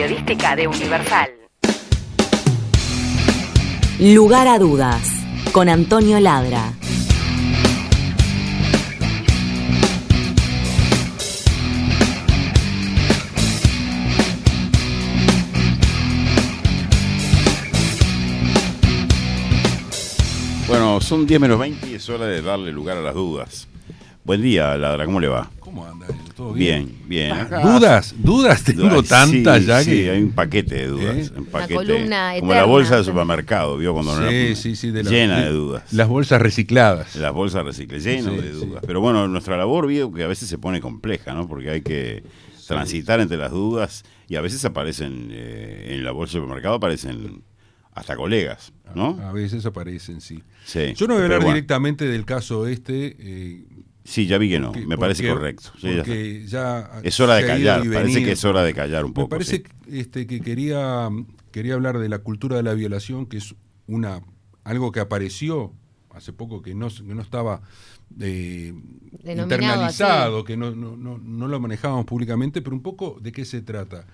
periodística de Universal. Lugar a dudas, con Antonio Ladra. Bueno, son 10 menos 20 y es hora de darle lugar a las dudas. Buen día, Ladra, ¿cómo le va? ¿Cómo anda? ¿Todo bien? Bien. Acá, ¿Dudas? Tengo tantas ya sí, que... hay un paquete de dudas. Un paquete, una columna como eterna. la bolsa del supermercado, ¿vio? Cuando llena de dudas. Las bolsas recicladas. Las bolsas recicladas, llenas de dudas. Pero bueno, nuestra labor, vio, que a veces se pone compleja, ¿no? Porque hay que transitar entre las dudas y a veces aparecen, en la bolsa del supermercado aparecen hasta colegas, ¿no? A veces aparecen, sí. Sí. Yo no voy a hablar Bueno, directamente del caso sí, ya vi que no, me parece correcto. Sí, porque ya es hora de se ha ido callar, y parece venido. que es hora de callar un poco. Me parece que quería hablar de la cultura de la violación, que es algo que apareció hace poco, que no estaba internalizado, así, que no lo manejábamos públicamente, pero un poco de qué se trata.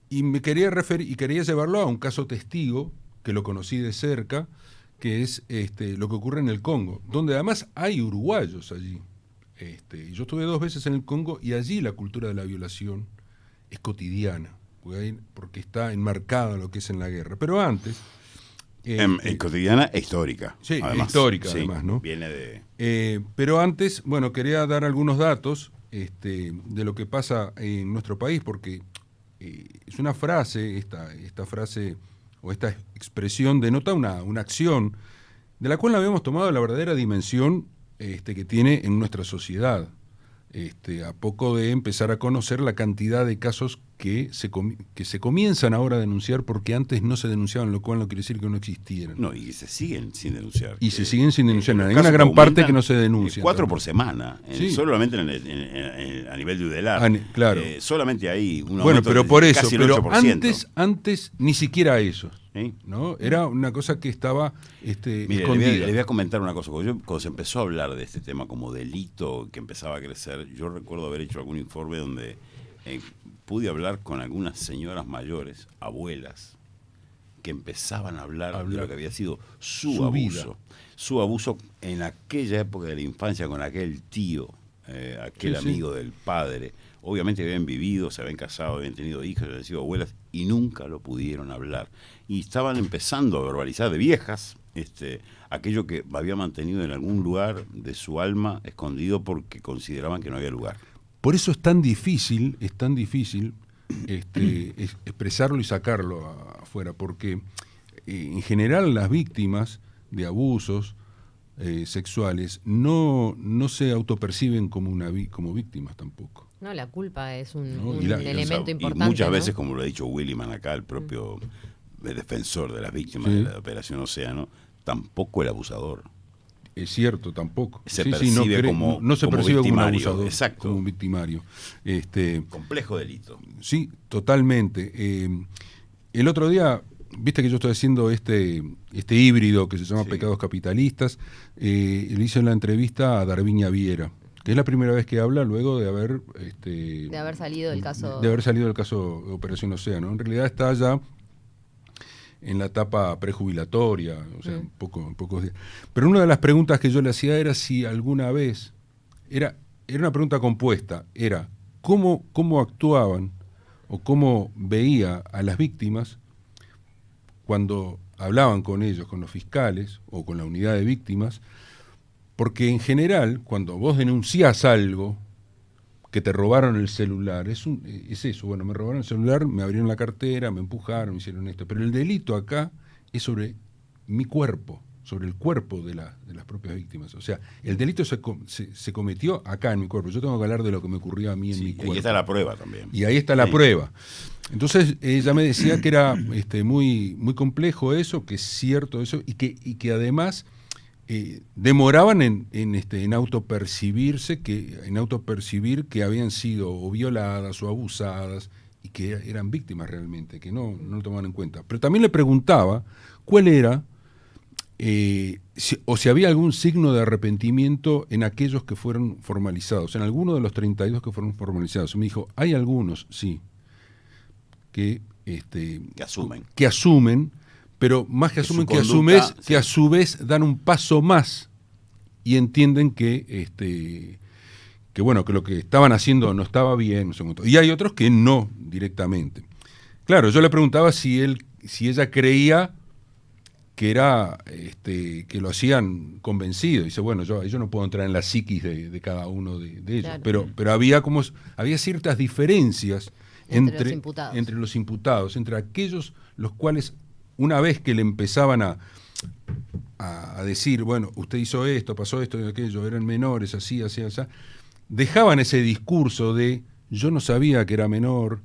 Y me quería referir y quería llevarlo a un caso testigo que lo conocí de cerca, que es lo que ocurre en el Congo, donde además hay uruguayos allí. Yo estuve 2 veces en el Congo y allí la cultura de la violación es cotidiana, porque está enmarcada en lo que es en la guerra. Pero antes... cotidiana e histórica. Sí, además. Histórica además, ¿no? Viene de... pero antes, bueno, quería dar algunos datos de lo que pasa en nuestro país, porque es una frase, esta frase o esta expresión denota una acción de la cual no habíamos tomado la verdadera dimensión que tiene en nuestra sociedad. A poco de empezar a conocer la cantidad de casos que se comienzan ahora a denunciar porque antes no se denunciaban, lo cual no quiere decir que no existieran. No, y se siguen sin denunciar. Y se siguen sin denunciar. Hay una gran parte que no se denuncia. 4 por semana, solamente a nivel de UDELAR. Claro. Solamente hay un aumento. Bueno, pero por eso, casi el pero 8%. antes ni siquiera eso. ¿Sí? ¿No? Era una cosa que estaba Mire, escondida. le voy a comentar una cosa. Cuando se empezó a hablar de este tema como delito que empezaba a crecer, yo recuerdo haber hecho algún informe donde pude hablar con algunas señoras mayores, abuelas, que empezaban a hablar de lo que había sido su abuso. Vida. Su abuso en aquella época de la infancia con aquel tío, aquel amigo del padre. Obviamente habían vivido, se habían casado, habían tenido hijos, habían sido abuelas y nunca lo pudieron hablar. Y estaban empezando a verbalizar de viejas aquello que había mantenido en algún lugar de su alma escondido porque consideraban que no había lugar. Por eso es tan difícil expresarlo y sacarlo afuera, porque en general las víctimas de abusos sexuales no se autoperciben como víctimas tampoco. No, la culpa es un importante. elemento importante. Y muchas veces, como lo ha dicho Williman acá, el propio defensor de las víctimas de la Operación Océano, tampoco el abusador. Es cierto, tampoco. Se percibe no se percibe como un abusador, exacto, como un victimario. Complejo delito. Sí, totalmente. El otro día, viste que yo estoy haciendo este híbrido que se llama Pecados Capitalistas, le hice la entrevista a Darviña Viera, que es la primera vez que habla luego de haber salido del caso de Operación Océano. En realidad está ya en la etapa prejubilatoria, o sea, pocos días. Pero una de las preguntas que yo le hacía era si alguna vez, era una pregunta compuesta, era cómo actuaban o cómo veía a las víctimas cuando hablaban con ellos, con los fiscales o con la unidad de víctimas, porque en general, cuando vos denunciás algo, que te robaron el celular, es eso, bueno, me robaron el celular, me abrieron la cartera, me empujaron, me hicieron esto, pero el delito acá es sobre mi cuerpo, sobre el cuerpo de las propias víctimas, o sea, el delito se cometió acá en mi cuerpo, yo tengo que hablar de lo que me ocurrió a mí en mi cuerpo. Y ahí está la prueba también. Y ahí está la prueba. Entonces ella me decía que era muy, muy complejo eso, que es cierto eso, y que además demoraban en autopercibir que habían sido o violadas o abusadas y que eran víctimas realmente, que no lo tomaban en cuenta. Pero también le preguntaba cuál era o si había algún signo de arrepentimiento en aquellos que fueron formalizados, en alguno de los 32 que fueron formalizados. Me dijo, hay algunos, sí, que asumen, pero más que asumen, que a su vez dan un paso más y entienden que bueno, que lo que estaban haciendo no estaba bien, no sé cuánto. Y hay otros que no directamente. Claro, yo le preguntaba si ella creía que era que lo hacían convencido. Dice, bueno, yo no puedo entrar en la psiquis de cada uno de ellos, claro. pero había ciertas diferencias entre los imputados, entre aquellos los cuales una vez que le empezaban a decir, bueno, usted hizo esto, pasó esto y aquello, eran menores, así, dejaban ese discurso de yo no sabía que era menor,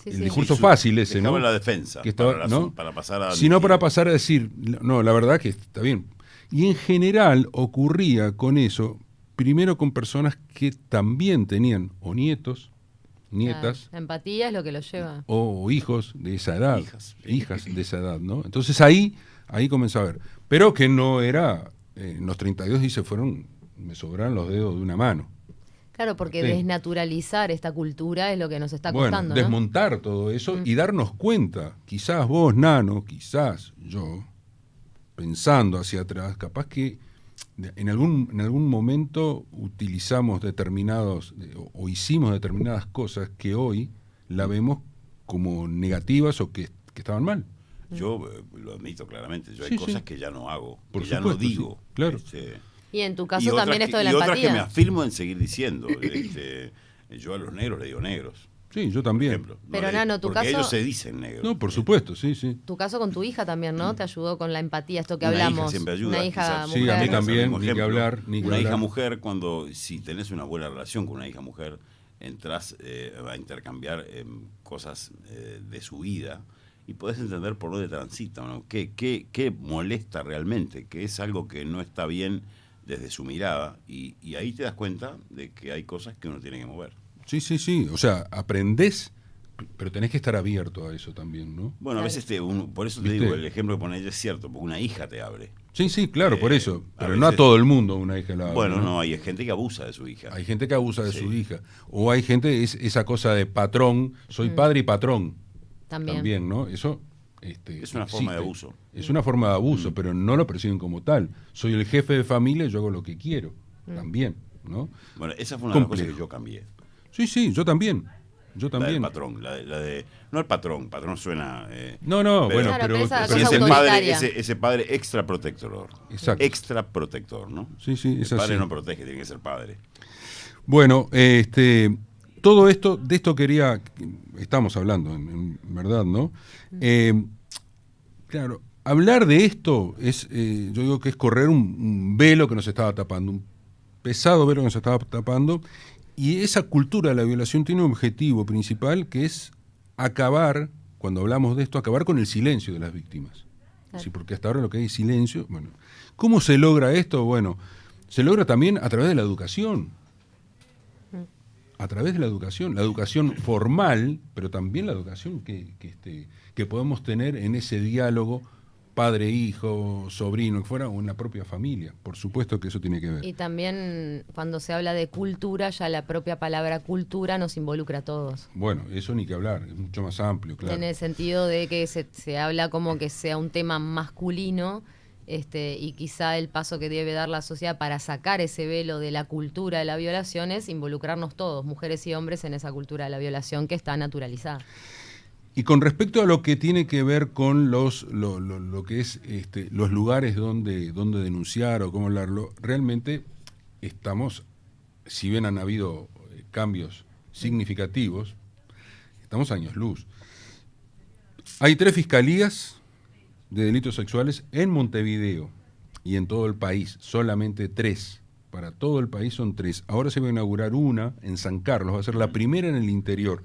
discurso fácil ese, ¿no? La defensa, que estaba, para pasar a... Sino para pasar a decir, no, la verdad que está bien. Y en general ocurría con eso, primero con personas que también tenían o nietos, nietas. La empatía es lo que los lleva. O hijos de esa edad, hijas de esa edad, ¿no? Entonces ahí comenzó a ver. Pero que no era, en los 32 dice, me sobraron los dedos de una mano. Claro, porque desnaturalizar esta cultura es lo que nos está Bueno, costando, desmontar todo eso y darnos cuenta, quizás vos, Nano, quizás yo, pensando hacia atrás, capaz que en algún momento utilizamos determinados o hicimos determinadas cosas que hoy la vemos como negativas o que estaban mal. Yo lo admito claramente, hay cosas que ya no hago, por que supuesto, ya no digo. Sí, claro. Y en tu caso también esto de la empatía. Y otras que me afirmo en seguir diciendo. Yo a los negros le digo negros. Sí, yo también. Ejemplo, pero Nano, tu porque caso... ellos se dicen negros. No, por supuesto, sí. Tu caso con tu hija también, ¿no? Te ayudó con la empatía, esto que una hablamos. Hija siempre ayuda, una hija mujer. Sí, a mí también, ni que hablar. Una hija mujer, si tenés una buena relación con una hija mujer, entras a intercambiar cosas de su vida y podés entender por dónde transita, ¿no? ¿Qué molesta realmente? Que es algo que no está bien desde su mirada y ahí te das cuenta de que hay cosas que uno tiene que mover. Sí. O sea, aprendés, pero tenés que estar abierto a eso también, ¿no? Bueno, a veces por eso te digo, el ejemplo que pones es cierto, porque una hija te abre. Sí, claro, por eso. Pero veces, no a todo el mundo una hija la abre. Bueno, no, hay gente que abusa de su hija. Hay gente que abusa de su hija. O hay gente, esa cosa de patrón, soy padre y patrón. También, ¿no? Eso... es una forma de abuso. Es una forma de abuso, pero no lo perciben como tal. Soy el jefe de familia y yo hago lo que quiero. También, ¿no? Bueno, esa fue una de las cosas que yo cambié. Sí, yo también. La del patrón, no el patrón suena... bueno, pero ese padre extra protector. Exacto. Extra protector, ¿no? Sí, es el padre así. no protege, tiene que ser padre. Bueno, todo esto, de esto estamos hablando, en verdad, ¿no? Claro, hablar de esto yo digo que es correr un velo que nos estaba tapando, un pesado velo que nos estaba tapando, y esa cultura de la violación tiene un objetivo principal que es acabar, cuando hablamos de esto, acabar con el silencio de las víctimas. Claro. Sí, porque hasta ahora lo que hay es silencio. Bueno, ¿cómo se logra esto? Bueno, se logra también a través de la educación. A través de la educación formal, pero también la educación que podemos tener en ese diálogo padre, hijo, sobrino, que fuera, o en la propia familia. Por supuesto que eso tiene que ver. Y también cuando se habla de cultura, ya la propia palabra cultura nos involucra a todos. Bueno, eso ni que hablar, es mucho más amplio, claro. En el sentido de que se habla como que sea un tema masculino, y quizá el paso que debe dar la sociedad para sacar ese velo de la cultura de la violación es involucrarnos todos, mujeres y hombres, en esa cultura de la violación que está naturalizada. Y con respecto a lo que tiene que ver con lo que es los lugares donde denunciar o cómo hablarlo, realmente estamos, si bien han habido cambios significativos, estamos años luz. Hay 3 fiscalías de delitos sexuales en Montevideo y en todo el país, solamente 3. Para todo el país son 3. Ahora se va a inaugurar una en San Carlos, va a ser la primera en el interior.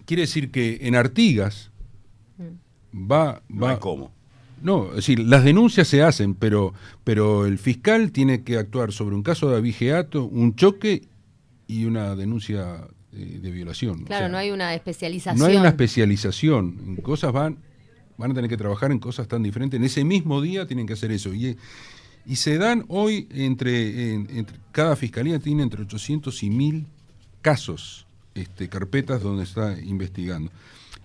Quiere decir que en Artigas va... No hay cómo. No, es decir, las denuncias se hacen, pero el fiscal tiene que actuar sobre un caso de abigeato, un choque y una denuncia de violación. Claro, o sea, no hay una especialización. No hay una especialización. En cosas van a tener que trabajar en cosas tan diferentes. En ese mismo día tienen que hacer eso. Y se dan hoy, entre cada fiscalía tiene entre 800 y 1000 casos, carpetas donde está investigando.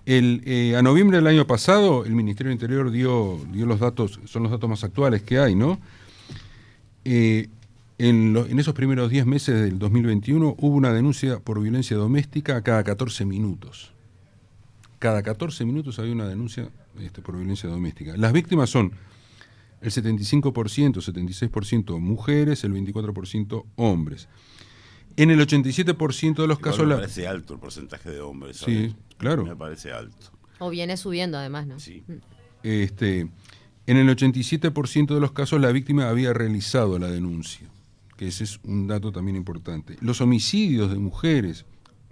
A noviembre del año pasado, el Ministerio del Interior dio los datos, son los datos más actuales que hay, ¿no? En esos primeros 10 meses del 2021 hubo una denuncia por violencia doméstica cada 14 minutos. Cada 14 minutos había una denuncia por violencia doméstica. Las víctimas son el 75%, 76% mujeres, el 24% hombres. En el 87% de los casos... Me parece alto el porcentaje de hombres. ¿Sabes? Sí, claro. Me parece alto. O viene subiendo además, ¿no? Sí. En el 87% de los casos la víctima había realizado la denuncia, que ese es un dato también importante. Los homicidios de mujeres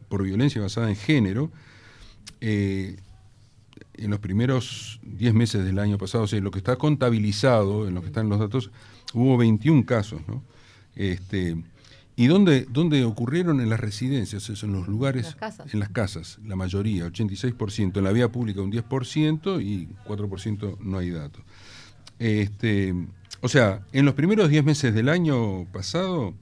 por violencia basada en género, en los primeros 10 meses del año pasado, o sea, lo que está contabilizado, en lo que están los datos, hubo 21 casos, ¿no? ¿Y dónde ocurrieron? En las residencias, en los lugares, en las casas, la mayoría, 86%, en la vía pública un 10% y 4% no hay datos. O sea, en los primeros 10 meses del año pasado,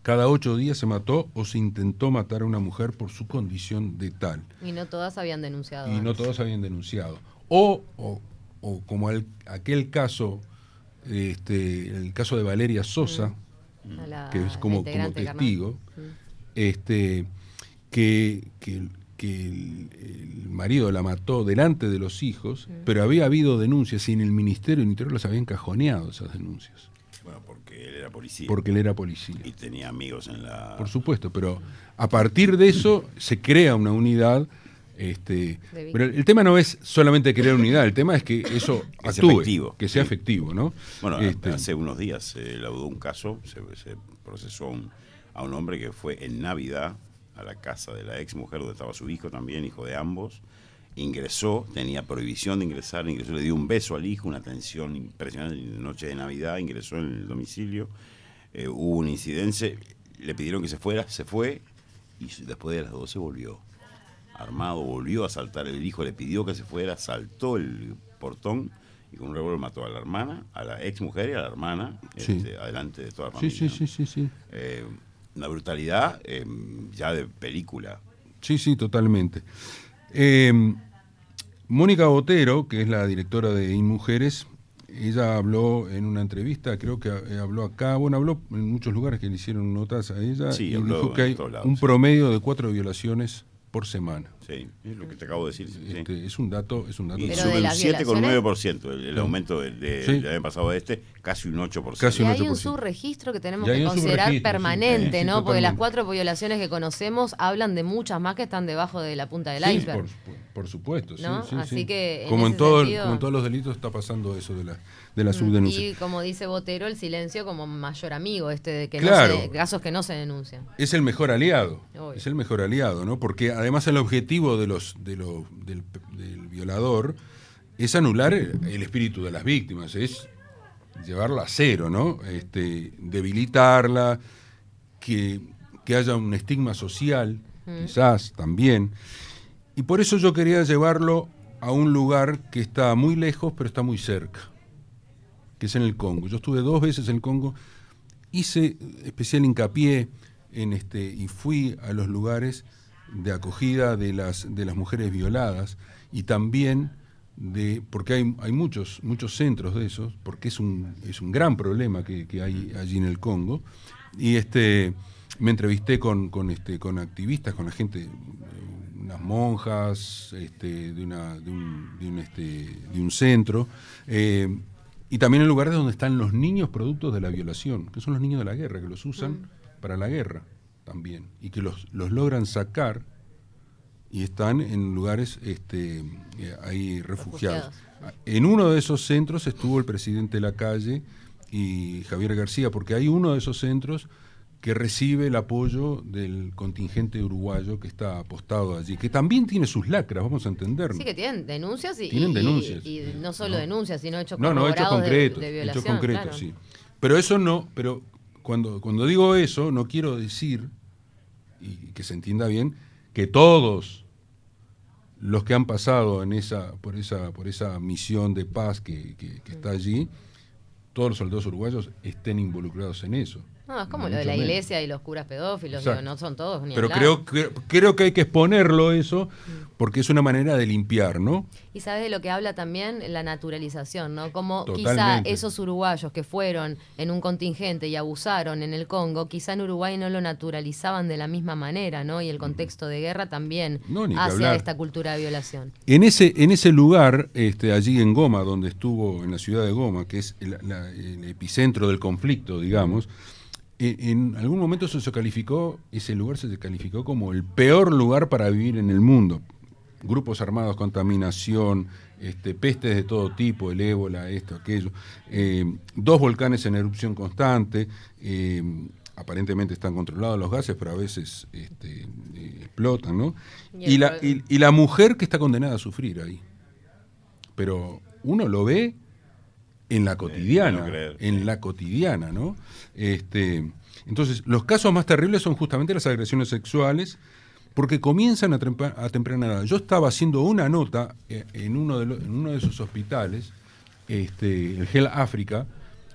cada 8 días se mató o se intentó matar a una mujer por su condición de tal. Y no todas habían denunciado. O como aquel caso, el caso de Valeria Sosa, que es como testigo, que el marido la mató delante de los hijos, pero había habido denuncias y en el Ministerio del Interior las habían cajoneado esas denuncias. Bueno, porque él era policía. Porque él era policía. Y tenía amigos en la... Por supuesto, pero a partir de eso se crea una unidad. Pero el tema no es solamente crear unidad, el tema es que eso actúe, efectivo, que sea efectivo, ¿no? Bueno, hace unos días se laudó un caso, se procesó a un hombre que fue en Navidad a la casa de la ex mujer donde estaba su hijo también, hijo de ambos. Ingresó, tenía prohibición de ingresar, ingresó, le dio un beso al hijo, una atención impresionante, noche de Navidad, ingresó en el domicilio, hubo un incidente, le pidieron que se fuera, se fue y después de las 12 volvió. Armado, volvió a saltar, el hijo le pidió que se fuera, saltó el portón y con un revólver mató a la hermana, a la ex mujer y a la hermana, sí. Adelante de toda la familia. Sí. Una brutalidad ya de película. Sí, totalmente. Mónica Botero, que es la directora de InMujeres, ella habló en una entrevista, creo que habló acá, habló en muchos lugares que le hicieron notas a ella, sí, y dijo que hay lados, un promedio de 4 violaciones por semana. Sí, es lo que te acabo de decir. Sí. Es un dato. Y sube un 7,9%, el aumento del año pasado casi un 8%. Y hay un subregistro que tenemos que considerar permanente, ¿no? Porque las 4 violaciones que conocemos hablan de muchas más que están debajo de la punta del iceberg. Por supuesto, ¿no? Así que como en todos los delitos está pasando eso de la subdenuncia. Y como dice Botero, el silencio como mayor amigo, de que casos que no se denuncian. Es el mejor aliado. Obvio. Es el mejor aliado, ¿no? Porque además el objetivo del violador es anular el espíritu de las víctimas, es llevarla a cero, ¿no? Debilitarla, que haya un estigma social, quizás también. Y por eso yo quería llevarlo a un lugar que está muy lejos, pero está muy cerca, que es en el Congo. Yo estuve 2 veces en el Congo, hice especial hincapié y fui a los lugares de acogida de las mujeres violadas y también porque hay muchos centros de esos, porque es un gran problema que hay allí en el Congo, y me entrevisté con activistas, con la gente, unas monjas de un centro, y también en lugares donde están los niños productos de la violación, que son los niños de la guerra, que los usan para la guerra también, y que los logran sacar y están en lugares ahí refugiados. En uno de esos centros estuvo el presidente Lacalle y Javier García, porque hay uno de esos centros que recibe el apoyo del contingente uruguayo que está apostado allí, que también tiene sus lacras, vamos a entendernos. Sí, que tienen denuncias y no solo denuncias, sino hechos concretos de violación. Hechos concretos, claro. sí. Pero cuando digo eso, no quiero decir, y que se entienda bien, que todos los que han pasado por esa misión de paz que está allí, todos los soldados uruguayos estén involucrados en eso. No, es como lo de la iglesia y los curas pedófilos, digo, no son todos ni Pero hablar. creo que hay que exponerlo eso, porque es una manera de limpiar, ¿no? Y sabes de lo que habla también la naturalización, ¿no? Como Totalmente. quizá esos uruguayos que fueron en un contingente y abusaron en el Congo, quizá en Uruguay no lo naturalizaban de la misma manera, ¿no? Y el contexto de guerra también No, ni que hacia hablar. esta cultura de violación. En ese lugar, allí en Goma, donde estuvo, en la ciudad de Goma, que es el epicentro del conflicto, digamos, en algún momento ese lugar se calificó como el peor lugar para vivir en el mundo. Grupos armados, contaminación, pestes de todo tipo, el ébola, esto, aquello. 2 volcanes en erupción constante, aparentemente están controlados los gases, pero a veces explotan, ¿no? Y la mujer que está condenada a sufrir ahí. Pero uno lo ve en la cotidiana, ¿no? Entonces, los casos más terribles son justamente las agresiones sexuales, porque comienzan a temprana edad. Yo estaba haciendo una nota en uno de esos hospitales, el Hell África,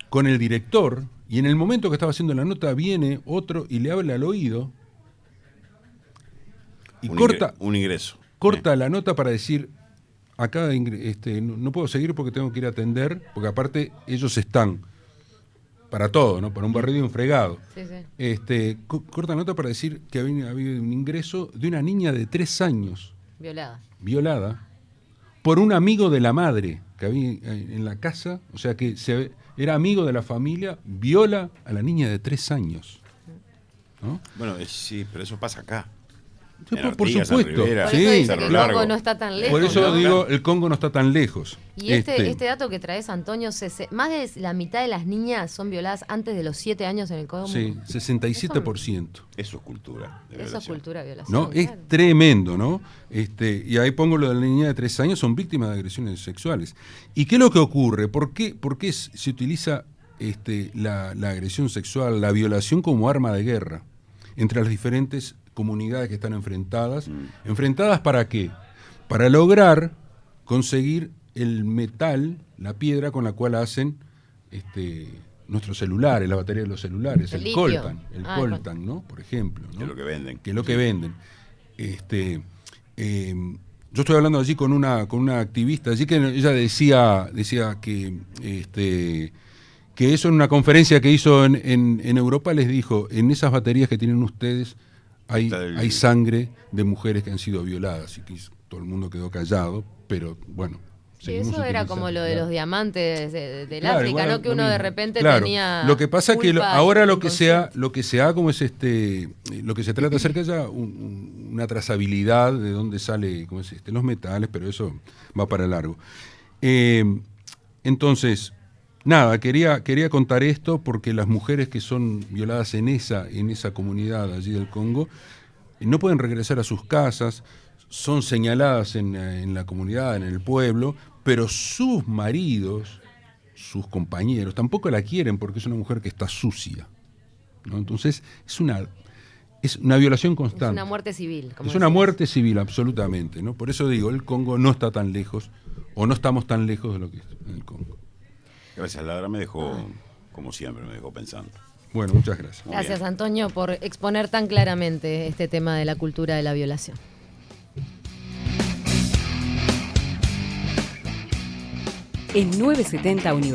con el director, y en el momento que estaba haciendo la nota viene otro y le habla al oído y un ingreso. Corta la nota para decir: acá no puedo seguir porque tengo que ir a atender, porque aparte ellos están para todo, ¿no? Para un barrido y un fregado. Sí. Corta la nota para decir que había habido un ingreso de una niña de 3 años. Violada por un amigo de la madre que había en la casa, o sea que era amigo de la familia, viola a la niña de 3 años. ¿No? Bueno, sí, pero eso pasa acá. Por supuesto. Por eso dice que el Congo no está tan lejos. Por eso ¿no? digo, el Congo no está tan lejos. Y este dato que traes, Antonio, más de la mitad de las niñas son violadas antes de los 7 años en el Congo. Sí, 67%. Eso es cultura. Eso es cultura de violación. ¿No? Claro. Es tremendo, ¿no? Y ahí pongo lo de la niña de 3 años, son víctimas de agresiones sexuales. ¿Y qué es lo que ocurre? ¿Por qué se utiliza la agresión sexual, la violación como arma de guerra entre las diferentes comunidades que están enfrentadas? ¿Enfrentadas para qué? Para lograr conseguir el metal, la piedra con la cual hacen nuestros celulares, la batería de los celulares, el coltan, ¿no? Por ejemplo, ¿no? Que es lo que venden. Que es lo que venden. Yo estoy hablando allí con una activista, allí que ella decía que eso en una conferencia que hizo en Europa les dijo: en esas baterías que tienen ustedes hay sangre de mujeres que han sido violadas, y que todo el mundo quedó callado, pero bueno. Sí, eso era como lo de los diamantes del claro, África, igual, ¿no? Que uno de repente tenía. Lo que pasa es que ahora lo que se ha como lo que se trata de hacer que haya una trazabilidad de dónde sale los metales, pero eso va para largo. Entonces, nada, quería contar esto porque las mujeres que son violadas en esa comunidad allí del Congo no pueden regresar a sus casas, son señaladas en la comunidad, en el pueblo, pero sus maridos, sus compañeros, tampoco la quieren porque es una mujer que está sucia, ¿no? Entonces es una violación constante. Es una muerte civil. Es una muerte civil, absolutamente, ¿no? Por eso digo, el Congo no está tan lejos, o no estamos tan lejos de lo que es en el Congo. Gracias, Ladra me dejó, como siempre, me dejó pensando. Bueno, muchas gracias. Gracias, Antonio, por exponer tan claramente este tema de la cultura de la violación. En 970 Universo.